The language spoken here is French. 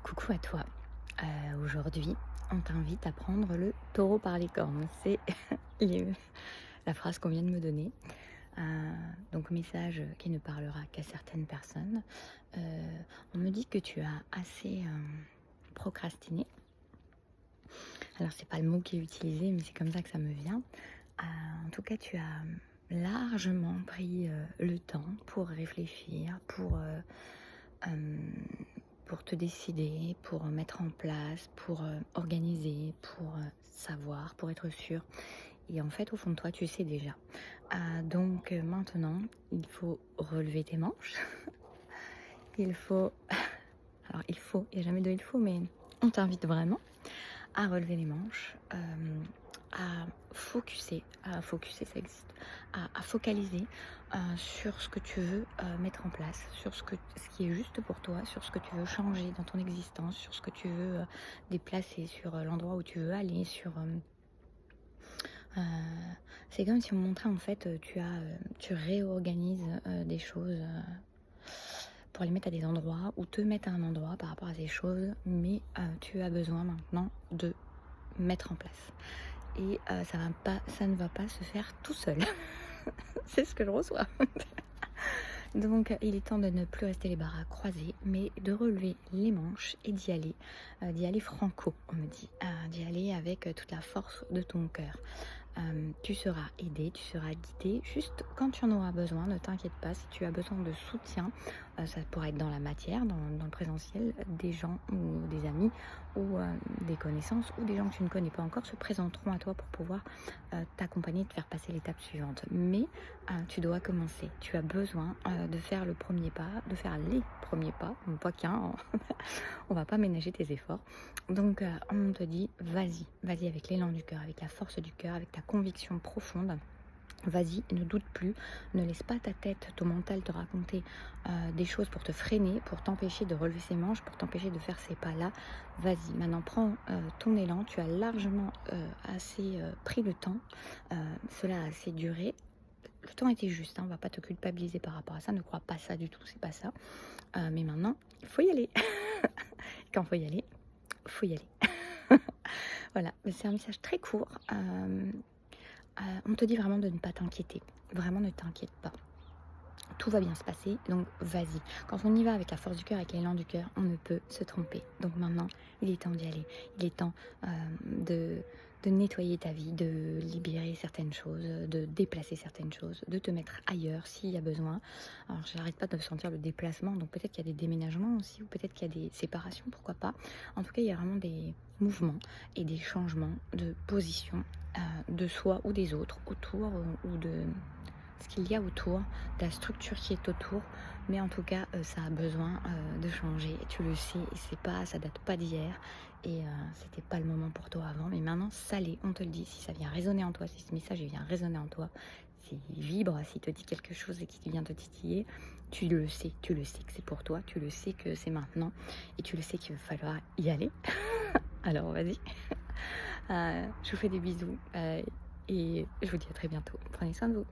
Coucou à toi. Aujourd'hui, on t'invite à prendre le taureau par les cornes. C'est les- la phrase qu'on vient de me donner. Donc, message qui ne parlera qu'à certaines personnes. On me dit que tu as assez procrastiné. Alors, c'est pas le mot qui est utilisé, mais c'est comme ça que ça me vient. En tout cas, tu as largement pris le temps pour réfléchir, pour te décider, pour mettre en place, pour organiser, pour savoir, pour être sûr. Et en fait, au fond de toi, tu sais déjà. Donc maintenant, il faut relever tes manches. Il faut... Alors il n'y a jamais de il faut, mais on t'invite vraiment à relever les manches, à focuser, ça existe, à focaliser sur ce que tu veux mettre en place, sur ce qui est juste pour toi, sur ce que tu veux changer dans ton existence, sur ce que tu veux déplacer, sur l'endroit où tu veux aller, euh, c'est comme si on montrait en fait, tu réorganises des choses pour les mettre à des endroits ou te mettre à un endroit par rapport à ces choses, mais tu as besoin maintenant de mettre en place. Et ça ne va pas se faire tout seul. C'est ce que je reçois. Donc il est temps de ne plus rester les bras croisés, mais de relever les manches et d'y aller franco, on me dit, d'y aller avec toute la force de ton cœur. Tu seras aidé, tu seras guidé, juste quand tu en auras besoin, ne t'inquiète pas, si tu as besoin de soutien, ça pourrait être dans la matière, dans le présentiel, des gens ou des amis ou des connaissances ou des gens que tu ne connais pas encore se présenteront à toi pour pouvoir t'accompagner, te faire passer l'étape suivante. Mais tu dois commencer, tu as besoin de faire le premier pas, de faire les premiers pas, pas qu'un, on va pas ménager tes efforts. Donc on te dit vas-y avec l'élan du cœur, avec la force du cœur, avec ta conviction profonde. Vas-y, ne doute plus, ne laisse pas ta tête, ton mental te raconter des choses pour te freiner, pour t'empêcher de relever ses manches, pour t'empêcher de faire ces pas-là. Vas-y, maintenant prends ton élan, tu as largement assez pris le temps, cela a assez duré. Le temps était juste, hein, on va pas te culpabiliser par rapport à ça, ne crois pas ça du tout, c'est pas ça. Mais maintenant, il faut y aller. Quand il faut y aller, faut y aller. Voilà, c'est un message très court. On te dit vraiment de ne pas t'inquiéter. Vraiment, ne t'inquiète pas. Tout va bien se passer, donc vas-y. Quand on y va avec la force du cœur, avec l'élan du cœur, on ne peut se tromper. Donc maintenant, il est temps d'y aller. Il est temps de nettoyer ta vie, de libérer certaines choses, de déplacer certaines choses, de te mettre ailleurs s'il y a besoin. Alors, j'arrête pas de sentir le déplacement, donc peut-être qu'il y a des déménagements aussi, ou peut-être qu'il y a des séparations, pourquoi pas. En tout cas, il y a vraiment des mouvements et des changements de position de soi ou des autres autour ou de ce qu'il y a autour, de la structure qui est autour, mais en tout cas ça a besoin de changer, et tu le sais, et ça date pas d'hier, et c'était pas le moment pour toi avant, mais maintenant ça l'est, on te le dit, si ça vient résonner en toi, si ce message vient résonner en toi, s'il vibre, s'il te dit quelque chose et qu'il vient te titiller, tu le sais que c'est pour toi, tu le sais que c'est maintenant, et tu le sais qu'il va falloir y aller. Alors vas-y. Je vous fais des bisous et je vous dis à très bientôt. Prenez soin de vous.